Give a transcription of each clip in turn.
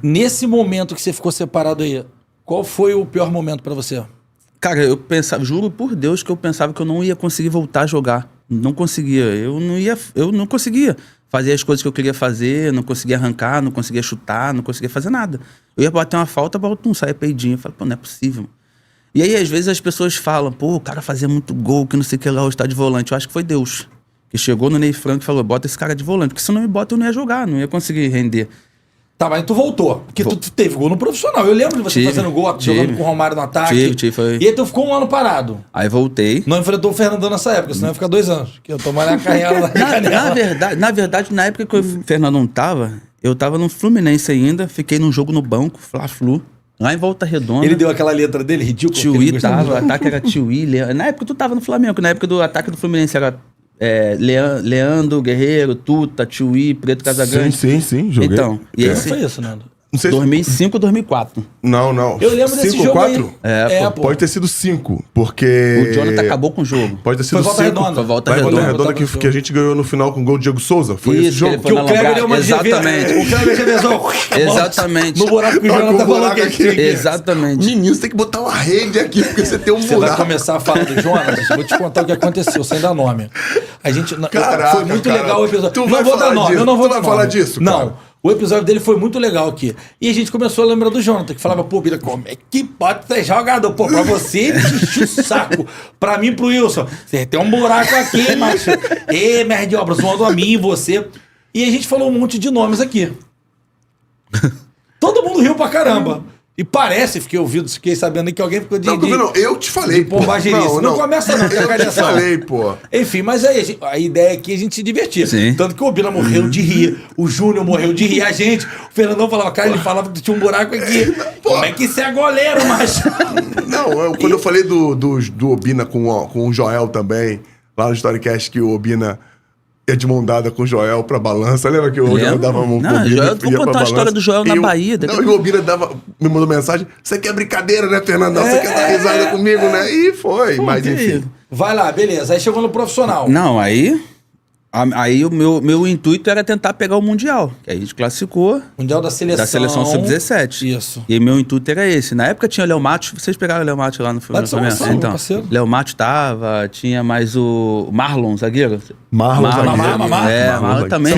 Nesse momento que você ficou separado aí, qual foi o pior momento pra você? Cara, eu pensava, juro por Deus que eu pensava que eu não ia conseguir voltar a jogar. Não conseguia. Eu não conseguia fazer as coisas que eu queria fazer, não conseguia arrancar, não conseguia chutar, não conseguia fazer nada. Eu ia bater uma falta, saia peidinho. Eu falei, pô, não é possível. E aí, às vezes, as pessoas falam, pô, o cara fazia muito gol, que não sei o que lá, hoje tá de volante. Eu acho que foi Deus que chegou no Ney Franco e falou, bota esse cara de volante. Porque se não me bota, eu não ia jogar, não ia conseguir render. Tá, mas tu voltou. Porque tu teve gol no profissional. Eu lembro de você fazendo gol, jogando com o Romário no ataque. Foi. E aí tu ficou um ano parado. Aí voltei. Não enfrentou o Fernandão nessa época, senão ia ficar 2 anos. Que eu tomaria a carreira lá na verdade, na época que o Fernandão tava, eu tava no Fluminense ainda, fiquei num jogo no banco, Fla-Flu, lá em Volta Redonda. Ele deu aquela letra dele, ridícula. Tiuí tava, o ataque era Tiuí. Na época tu tava no Flamengo, na época do ataque do Fluminense era Leandro, Guerreiro, Tuta, Tiuí, Preto Casagrande. Sim, joguei. Então, E esse foi isso, Nando? Não sei 2005, 2004. Não. Eu lembro desse 5 jogo 4? aí. Pô. Pode ter sido 5, porque... O Jonathan acabou com o jogo. Pode ter sido 5. Foi Volta Redonda. Foi Volta Vai em Redonda. Volta Redonda que a gente ganhou no final com o gol do Diego Souza. Foi esse jogo. Que o Kleber deu uma Exatamente. O Kleber revezou. Exatamente. No buraco que o Jonathan falou que ele tinha. Exatamente. Menino, você tem que botar uma rede aqui, porque você tem um Você vai buraco. começar a falar do Jonas, eu vou te contar o que aconteceu, sem dar nome. A gente, Caraca, foi muito cara. legal o episódio. Tu Não vai vou dar falar nome, disso? eu não vou Tu dar vai falar nome. disso, Não. cara? O episódio dele foi muito legal aqui. E a gente começou a lembrar do Jonathan, que falava, pô, Bira, como é que pode ser jogador? Pô, pra você, ele enche o saco. Pra mim, pro Wilson, você tem um buraco aqui, macho. Ê, merda de obra, zoando a mim e você. E a gente falou um monte de nomes aqui. Todo mundo riu pra caramba. E parece, fiquei sabendo aí que alguém ficou de... Não, eu te falei, de pombageirice. Não começa não, eu te falei, pô. Enfim, mas aí a ideia é que a gente se divertia. Sim. Tanto que o Bira morreu de rir, o Júnior morreu de rir, a gente, o Fernandão falava, cara, ele falava que tinha um buraco aqui. Como é que você é goleiro, macho? Não, quando eu falei do Obina com o Joel também, lá no Storycast, que o Obina ia de mão dada com o Joel pra balança. Lembra que o Joel dava uma mão pro Obina? Joel, vou contar a história do Joel na Bahia. Não, e o Obina me mandou mensagem, você quer brincadeira, né, Fernandão? Você quer dar risada comigo, né? E foi, mas enfim. Vai lá, beleza. Aí chegou no profissional. Não, aí o meu intuito era tentar pegar o Mundial, que aí a gente classificou. Mundial da Seleção Sub-17. Isso. E meu intuito era esse. Na época tinha o Léo Matos, vocês pegaram o Léo Matos lá no Flamengo? Então, parceiro. Léo Matos tava, tinha mais o Marlon, zagueiro. Marlon Marlon também.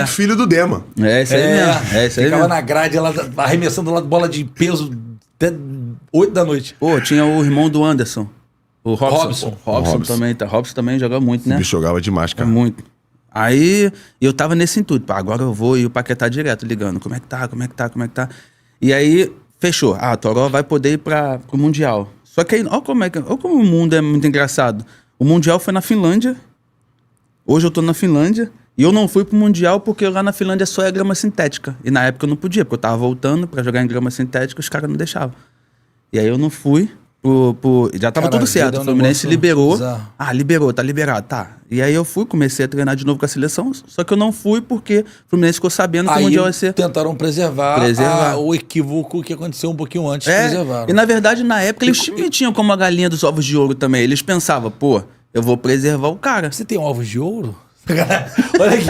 Filho do Dema. É, isso aí mesmo. É isso aí Ficava mesmo. na grade, ela arremessando lá de bola de peso até 8 da noite. Pô, tinha o irmão do Anderson. O Robson. Robson Também, tá. Robson também joga muito, né? O bicho jogava demais, cara. Muito. Aí eu tava nesse intuito. Pá, agora eu vou e o Paquetá direto ligando. Como é que tá? E aí fechou. Ah, Toró vai poder ir pro Mundial. Só que aí, olha como o mundo é muito engraçado. O Mundial foi na Finlândia. Hoje eu tô na Finlândia. E eu não fui pro Mundial porque lá na Finlândia só é grama sintética. E na época eu não podia, porque eu tava voltando pra jogar em grama sintética, os caras não deixavam. E aí eu não fui. Já tava tudo certo. O Fluminense liberou. Bizarro. Liberou, tá liberado, tá. E aí eu fui, comecei a treinar de novo com a seleção, só que eu não fui porque o Fluminense ficou sabendo que o Mundial ia ser... Tentaram preservar o equívoco que aconteceu um pouquinho antes, preservaram. E na verdade, na época, eles me tinham como a galinha dos ovos de ouro também. Eles pensavam, pô, eu vou preservar o cara. Você tem ovos de ouro? Olha aqui.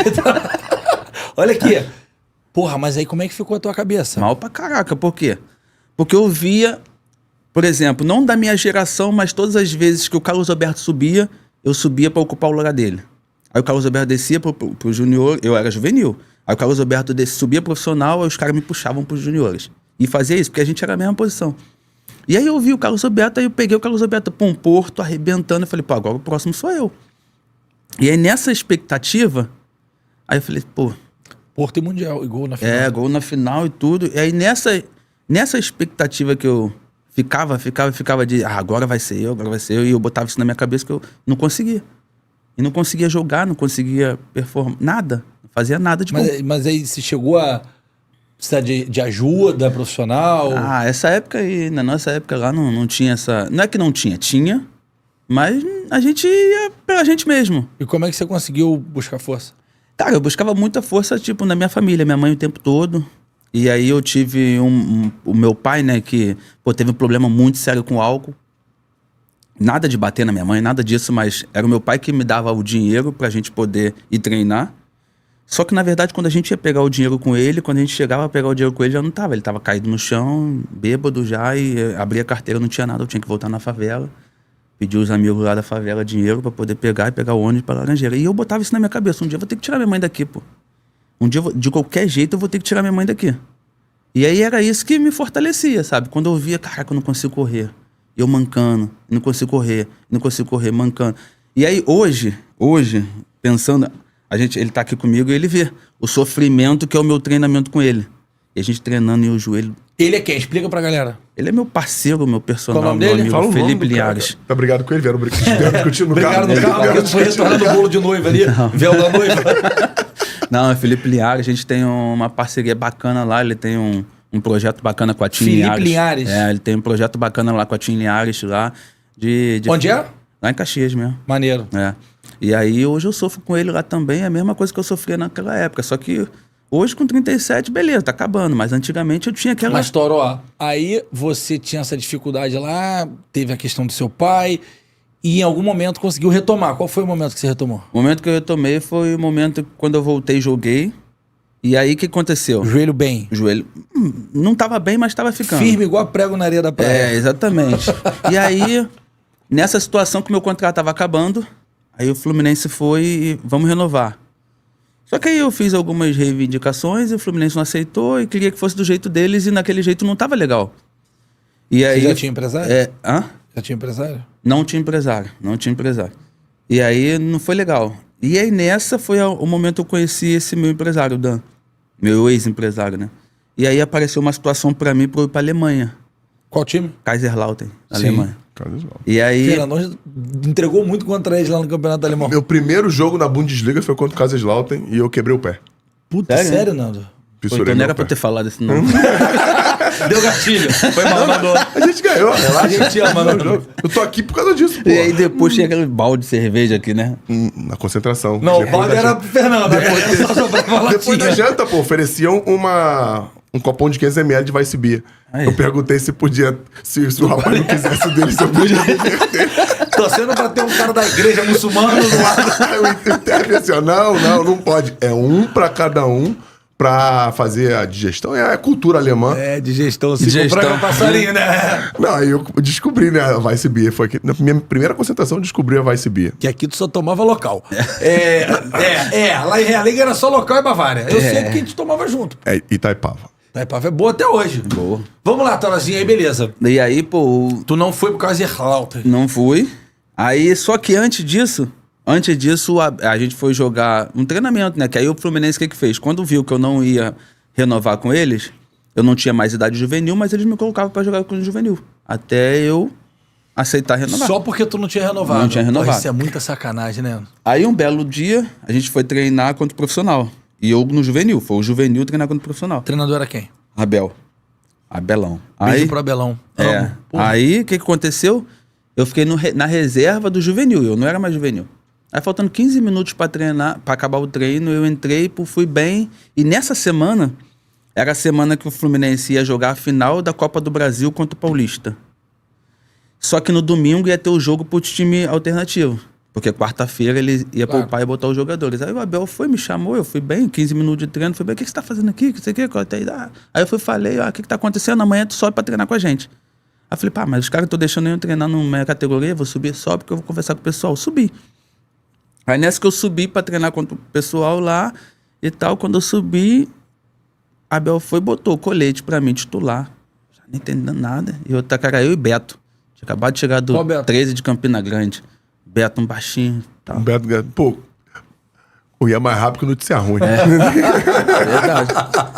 Olha aqui. Porra, mas aí como é que ficou a tua cabeça? Mal pra caraca, por quê? Porque eu via... Por exemplo, não da minha geração, mas todas as vezes que o Carlos Alberto subia, eu subia para ocupar o lugar dele. Aí o Carlos Alberto descia pro junior, eu era juvenil. Aí o Carlos Alberto subia profissional, aí os caras me puxavam pros juniores. E fazia isso, porque a gente era a mesma posição. E aí eu vi o Carlos Alberto, aí eu peguei o Carlos Alberto pra um Porto, arrebentando, eu falei, pô, agora o próximo sou eu. E aí nessa expectativa, aí eu falei, pô... Porto e Mundial, e gol na final. Gol na final e tudo. E aí nessa expectativa que eu... Ficava de, agora vai ser eu, e eu botava isso na minha cabeça que eu não conseguia. E não conseguia jogar, não conseguia performar, nada. Não fazia nada de bom. Mas aí você chegou a precisar de ajuda profissional? Essa época aí, na nossa época lá não tinha essa... Não é que não tinha, mas a gente ia pela gente mesmo. E como é que você conseguiu buscar força? Cara, eu buscava muita força, tipo, na minha família, minha mãe o tempo todo. E aí eu tive o meu pai, né, que teve um problema muito sério com álcool. Nada de bater na minha mãe, nada disso, mas era o meu pai que me dava o dinheiro pra gente poder ir treinar. Só que, na verdade, quando a gente ia pegar o dinheiro com ele, quando a gente chegava a pegar o dinheiro com ele, já não tava. Ele tava caído no chão, bêbado já, e abria a carteira, não tinha nada. Eu tinha que voltar na favela, pedir os amigos lá da favela dinheiro pra poder pegar e pegar o ônibus pra Laranjeira. E eu botava isso na minha cabeça. Um dia eu vou ter que tirar minha mãe daqui, pô. Um dia, de qualquer jeito, eu vou ter que tirar minha mãe daqui. E aí era isso que me fortalecia, sabe? Quando eu via, caraca, eu não consigo correr. Eu mancando, não consigo correr, mancando. E aí hoje, pensando... ele tá aqui comigo e ele vê o sofrimento que é o meu treinamento com ele. E a gente treinando e o joelho... Ele é quem? Explica pra galera. Ele é meu parceiro, meu personal, Qual o nome meu dele? amigo, Felipe Linhares. Tá brigado com ele, vieram discutindo no Obrigado carro. no carro, porque tu foi retornando o bolo de noiva ali, véu da noiva. Não, é Felipe Linhares, a gente tem uma parceria bacana lá, ele tem um projeto bacana com a Tim Linhares. Felipe Linhares. É, ele tem um projeto bacana lá com a Tim Linhares lá. Onde é? Lá em Caxias mesmo. Maneiro. É. E aí hoje eu sofro com ele lá também, é a mesma coisa que eu sofria naquela época, só que hoje com 37, beleza, tá acabando, mas antigamente eu tinha aquela... Mas, Toró, aí você tinha essa dificuldade lá, teve a questão do seu pai, e em algum momento conseguiu retomar. Qual foi o momento que você retomou? O momento que eu retomei foi o momento quando eu voltei e joguei, e aí o que aconteceu? O joelho bem. O joelho não tava bem, mas tava ficando. Firme igual prego na areia da praia. É, exatamente. E aí, nessa situação que o meu contrato tava acabando, aí o Fluminense foi e vamos renovar. Só que aí eu fiz algumas reivindicações e o Fluminense não aceitou e queria que fosse do jeito deles e naquele jeito não tava legal. E aí, Você já tinha empresário? Hã? Já tinha empresário? Não tinha empresário. E aí não foi legal. E aí nessa foi o momento que eu conheci esse meu empresário, o Dan. Meu ex-empresário, né? E aí apareceu uma situação pra mim pra eu ir pra Alemanha. Qual time? Kaiserslautern, Sim. Alemanha. E aí... Fernando entregou muito contra eles lá no Campeonato Alemão. Meu primeiro jogo na Bundesliga foi contra o Kaiserslautern e eu quebrei o pé. Puta, Sério, sério Nando? Pô, Fissurei então não meu era pra eu pé. ter falado esse nome. Deu gatilho. Foi mal, mandou. A gente ganhou, relaxa. A gente ama, Nando. Eu tô aqui por causa disso, pô. E aí depois tinha aquele balde de cerveja aqui, né? Na concentração. Não, o Depois balde da era janta. pro Fernando. Depois da janta, pô, ofereciam um copão de 500 ml de Vice Beer. Aí. Eu perguntei se podia, se o rapaz não quisesse o dele, se eu podia reverter. Torcendo pra ter um cara da igreja muçulmana do lado. Eu entendi assim, ó, não pode. É um pra cada um pra fazer a digestão. É a cultura alemã. É, digestão, assim, Digestão. com frango passarinho, né? Não, aí eu descobri, né, a Vice Beer. Foi aqui, na minha primeira concentração eu descobri a Vice Beer. Que aqui tu só tomava local. Lá em Realenga era só local e Bavária. Eu sei porque a gente tomava junto. É Itaipava. Taipava é boa até hoje. Boa. Vamos lá, Torozinho, aí beleza. E aí, pô, Tu não foi por causa de Kaiserslautern. não fui. Aí, só que antes disso, a gente foi jogar um treinamento, né? Que aí o Fluminense, o que fez? Quando viu que eu não ia renovar com eles, eu não tinha mais idade juvenil, mas eles me colocavam pra jogar com o juvenil. Até eu aceitar renovar. Só porque tu não tinha renovado. Não tinha renovado. Porra, isso é muita sacanagem, né? Aí um belo dia, a gente foi treinar contra o profissional. E eu no juvenil. Foi o juvenil treinar contra o profissional. O treinador era quem? Abelão. Beijo Aí, pro Abelão. é, Amo. Porra. aí o que aconteceu? Eu fiquei na reserva do juvenil, eu não era mais juvenil. Aí faltando 15 minutos pra treinar, pra acabar o treino, eu entrei, fui bem. E nessa semana, era a semana que o Fluminense ia jogar a final da Copa do Brasil contra o Paulista. Só que no domingo ia ter o jogo pro time alternativo. Porque quarta-feira ele ia poupar e botar os jogadores. Aí o Abel me chamou, eu fui bem, 15 minutos de treino, fui bem, o que você tá fazendo aqui? Aí eu falei, o que tá acontecendo? Amanhã tu sobe pra treinar com a gente. Aí eu falei, mas os caras estão deixando eu treinar na minha categoria, vou subir só porque eu vou conversar com o pessoal. Subi. Aí nessa que eu subi pra treinar com o pessoal lá e tal, quando eu subi, Abel botou o colete pra mim, titular. Já não entendendo nada. E eu e Beto. Tinha acabado de chegar do Qual Beto? 13 de Campina Grande. Beto, um baixinho e tal. Humberto, pô, eu ia mais rápido que notícia ruim. Verdade.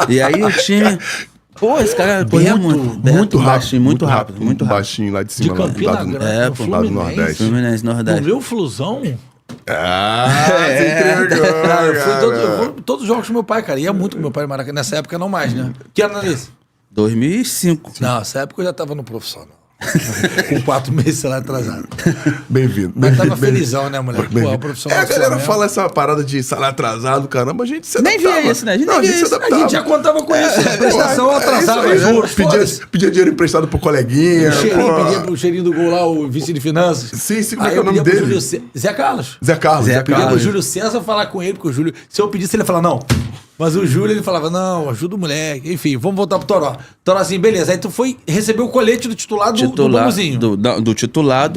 E aí o time... Pô, esse cara corria muito. Beto, baixinho, muito rápido. Baixinho lá de De cima. lá, Campina lá do- Grande, é, no pô, lá do Fluminense. Nordeste. Fluminense, Não Nordeste. viu o Flusão? Você entregou, Eu fui cara. todos os jogos com meu pai, cara. Ia muito com meu pai em Maracanã. Nessa época não mais, né? Que ano era isso? 2005. Não, nessa época eu já tava no profissional. Com 4 meses, sei lá, atrasado. Bem-vindo. Mas tava felizão, né, moleque? Pô, a profissional. A galera fala essa parada de salário atrasado, caramba, a gente se Nem adaptava. via isso, né? A gente Não, nem a gente via se isso. adaptava. A gente já contava com isso. A prestação atrasava, isso aí, juros. pedia dinheiro emprestado pro coleguinha. O cheirinho, pô. pedia pro cheirinho do gol lá, o vice de finanças. Sim, como é Aí que é o eu nome pedia pro dele? Júlio Zé Carlos. Zé Carlos. Zé Eu pedia pro Carlos. Júlio César falar com ele, porque o Júlio, se eu pedisse, ele ia falar, não. Mas o Júlio, ele falava, não, ajuda o moleque. Enfim, vamos voltar pro Toró. Toró assim, beleza. Aí tu foi receber o colete do titular do Bambuzinho. Do titular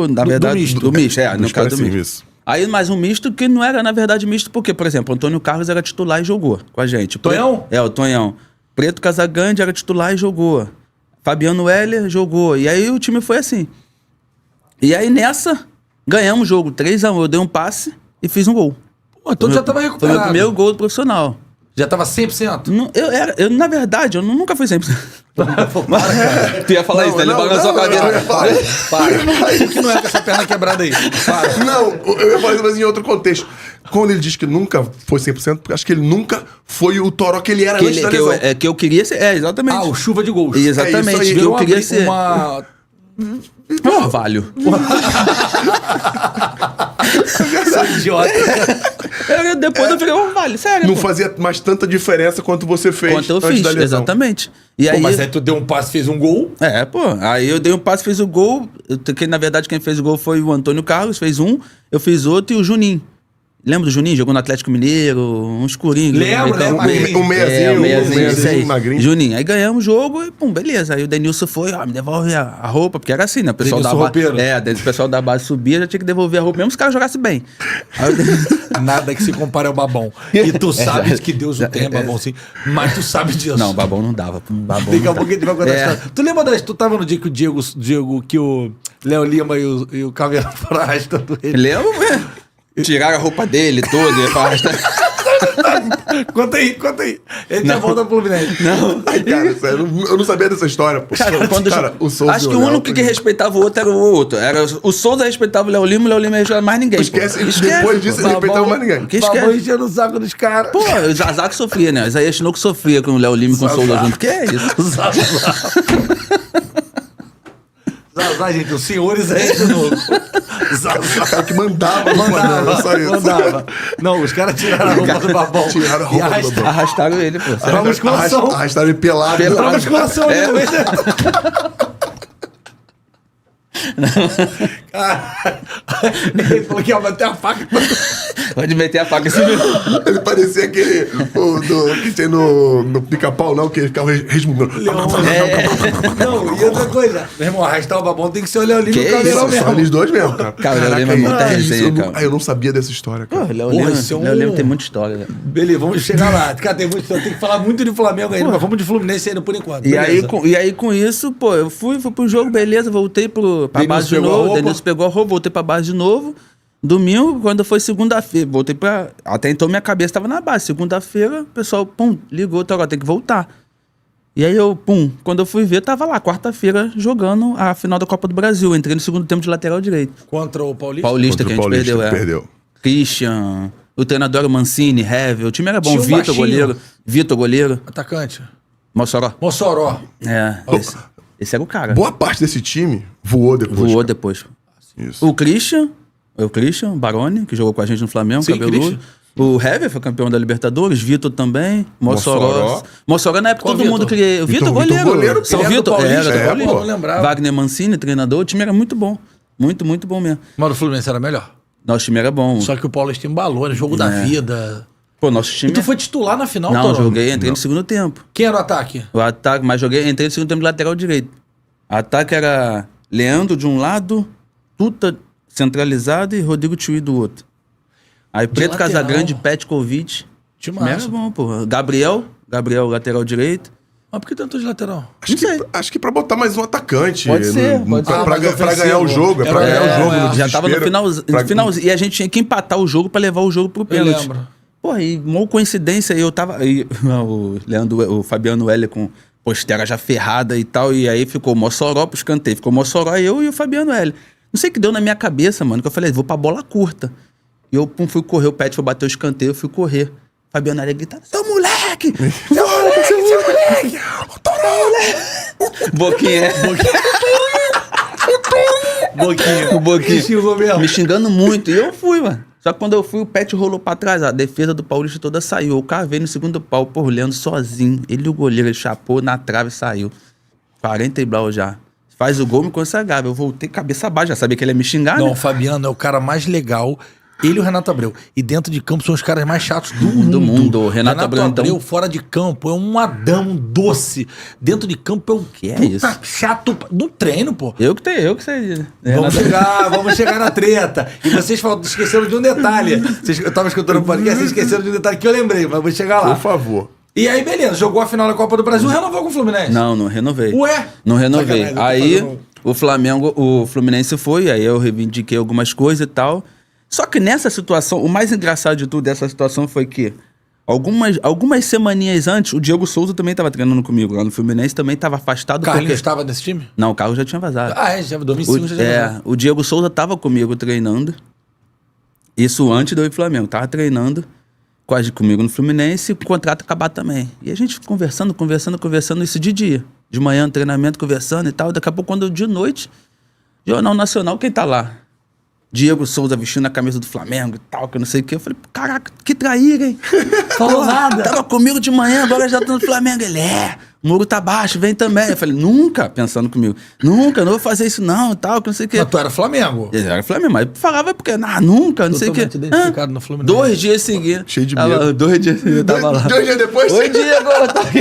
na verdade, misto. do misto, no Dos caso do caras misto. isso. Aí, mais um misto que não era, na verdade, misto, porque, por exemplo, o Antônio Carlos era titular e jogou com a gente. Tonhão? O Tonhão. Preto Casagrande era titular e jogou. Fabiano Heller jogou. E aí o time foi assim. E aí nessa, ganhamos o jogo 3-1. Eu dei um passe e fiz um gol. Pô, então já tava Foi recuperado. meu primeiro gol do profissional. Já tava 100%? Na verdade, eu nunca fui 100%. Pô, para, cara. Tu ia falar isso, né? Ele balançou a cabeça. Para. O que não é com essa perna quebrada aí? Para. Não, eu ia falar isso, mas em outro contexto. Quando ele diz que nunca foi 100%, porque acho que ele nunca foi o Toró que ele era antes da lesão. Que eu queria ser. Exatamente. Ah, o chuva de gols. Exatamente. É isso aí. Eu queria ser. Uma... Um orvalho. Sou idiota. Depois eu falei, orvalho, sério. Não pô. fazia mais tanta diferença quanto você fez Quanto eu antes fiz, da lesão. exatamente. E Pô, aí, mas aí tu deu um passe, fez um gol. pô. Aí eu dei um passe, fiz o gol. Que na verdade quem fez o gol foi o Antônio Carlos, fez um. Eu fiz outro e o Juninho. Lembra do Juninho? Jogou no Atlético Mineiro, um escurinho. Lembro, né? Um meiazinho, isso aí. magrinho. Juninho. Aí ganhamos o jogo e, pum, beleza. Aí o Denilson foi, me devolve a roupa, porque era assim, né? O pessoal da Denilson roupeiro. o pessoal da base subia, já tinha que devolver a roupa, mesmo se os caras jogassem bem. Aí o Denilson... Nada que se compare ao Babão. E tu sabes que Deus o tenha, Babão, sim. Mas tu sabe disso. Não, Babão não dava. Babão Daqui a não pouco a gente vai contar a história. Tu lembra tu tava no dia que o Diego que o Léo Lima e o Caveira foram arrastando ele? Lembro, velho. Tiraram a roupa dele toda e arrastar. Conta aí. Ele tinha volta pro Fluminense. Não. Ai, cara, sério, eu não sabia dessa história, pô. Cara, o Souza acho e que o Léo, único que respeitava o outro era o outro. O Souza respeitava o Léo Lima respeitava mais ninguém. Esquece, pô. depois disso, ele não respeitava mais ninguém. Que Babão esquece? enchendo o saco dos caras. Pô, o Zazá que sofria, né? O Isaías Tinoco sofria com o Léo Lima e com o Souza junto. Que é isso? Zazá, gente, os senhores aí de novo. O cara que mandava no Flamengo, só isso. Mandava. Não, os caras tiraram a roupa do Babão. Tiraram a E roupa do Babão. Arrastaram ele, pô. Pra musculação. Arrastaram ele pelado. Pra musculação ali no meio. Ele falou que ia bater a faca. Pode meter a faca assim mesmo. Ele parecia aquele que tem no pica-pau, não, que ele ficava resmungando. Não, e outra coisa. Meu irmão, arrastar o Babão tem que ser o Léo Lima e o Caveirão Só mesmo. eles dois mesmo, cara. Cara, o Léo Caraca, Lima é muita resenha, cara. eu não sabia dessa história, Pô, cara. o Léo Porra, Lima, isso é um- Léo Lima tem muita história, né? Beleza, vamos chegar lá. Cara, tem que falar muito de Flamengo ainda, mas vamos de Fluminense ainda por enquanto. E aí, Beleza. e aí, com isso, pô, eu fui pro jogo, beleza, voltei pra Denilson base de pegou a novo. roupa. Denilson pegou a roupa, voltei pra base de novo. Domingo, quando foi segunda-feira, voltei pra. Até então minha cabeça tava na base. Segunda-feira, o pessoal, pum, ligou, então agora tem que voltar. E aí eu, pum, quando eu fui ver, tava lá, quarta-feira, jogando a final da Copa do Brasil. Entrei no segundo tempo de lateral direito. Contra o Paulista. Paulista, Contra que a o gente Paulista, perdeu, perdeu. Christian, o treinador era o Mancini, Hevel, o time era bom. Tinha um Vitor, baixinho. goleiro. Vitor, goleiro. Atacante. Mossoró. Mossoró. Esse era o cara. Boa parte desse time voou depois. Voou cara. depois. Isso. O Christian Baroni, que jogou com a gente no Flamengo, Sim, cabeludo. Christian. O Hever foi campeão da Libertadores, Vitor também, Mossoró. Mossoró na época Qual todo mundo Vitor? queria. Vitor Vitor goleiro. goleiro, São ele era do Vitor, Paulista, era do pô, Paulista. não lembrava. Wagner Mancini, treinador, o time era muito bom. Muito, muito bom mesmo. Mas o Fluminense era melhor. Nosso time era bom. Só que o Paulista embalou, né? Jogo da vida. Pô, nosso time. E tu foi titular na final, Não, Toró? joguei, entrei no segundo tempo. Quem era o ataque? O ataque, mas entrei no segundo tempo de lateral direito. O ataque era Leandro de um lado, Tuta centralizado e Rodrigo Tui do outro. Aí Preto lateral. Casagrande, Petkovic. Time Era massa. bom, pô. Gabriel, lateral direito. Mas por que tentou de lateral? Acho que pra botar mais um atacante. Pode ser, pode ser. Pra Ah, mas pra ganhar o ofensivo. jogo. É pra Era- ganhar o jogo. é. no Já tava no desespero. finalzinho. E a gente tinha que empatar o jogo pra levar o jogo pro pênalti. lembro. Pô, e uma coincidência, eu tava. O Fabiano Heller com postera já ferrada e tal. E aí ficou Mossoró pro escanteio. Ficou Mossoró, eu e o Fabiano Heller. Não sei o que deu na minha cabeça, mano, que eu falei, vou pra bola curta. E eu fui correr, o Pet foi bater o escanteio, eu fui correr. Fabiano Heller gritando, seu moleque! Seu moleque! Boquinha. Boquinha. O Boquinha. Xingou mesmo. Me xingando muito. E eu fui, mano. Só que quando eu fui, o Pet rolou pra trás. A defesa do Paulista toda saiu. Eu cavei no segundo pau, por Leandro sozinho. Ele e o goleiro, ele chapou na trave e saiu. 40 e blau já. Faz o gol, me consagrava. Eu voltei cabeça baixa, já sabia que ele ia me xingar, Não, né? o Fabiano é o cara mais legal. Ele e o Renato Abreu. E dentro de campo são os caras mais chatos do mundo. O Renato Abreu, então... fora de campo, é um Adão doce. Dentro de campo é um que é isso? Chato no treino, pô. Eu que sei. Vamos chegar na treta. E vocês esqueceram de um detalhe. Eu tava escutando o podcast, vocês esqueceram de um detalhe que eu lembrei, mas vou chegar lá. Por favor. E aí, beleza, jogou a final da Copa do Brasil, renovou com o Fluminense? Não renovei. Ué? Não renovei. Sacanagem, aí, o Fluminense foi, aí eu reivindiquei algumas coisas e tal. Só que nessa situação, o mais engraçado de tudo dessa situação foi que algumas semaninhas antes, o Diego Souza também estava treinando comigo lá no Fluminense, também estava afastado. O Carlinhos estava nesse time? Não, o Carlos já tinha vazado. Já 2005 já tinha vazado. O Diego Souza estava comigo treinando. Isso antes do Flamengo. Tava treinando quase comigo no Fluminense e o contrato acabar também. E a gente conversando, isso de dia. De manhã, no treinamento, conversando e tal. Daqui a pouco, quando de noite, Jornal Nacional, quem tá lá? Diego Souza vestindo a camisa do Flamengo e tal, que eu não sei o que. Eu falei, caraca, que traíra, hein? Falou nada. Tava comigo de manhã, agora já tô no Flamengo. Ele, o muro tá baixo, vem também. Eu falei, nunca, pensando comigo, nunca, não vou fazer isso não e tal, que não sei o que. Mas tu era Flamengo. Eu era Flamengo, mas falava porque, nunca, não sei o que. Identificado no Fluminense. 2 dias seguidos. Cheio de medo. 2 dias seguidos, eu tava lá. 2 dias depois? Oi, Diego, eu tô aqui.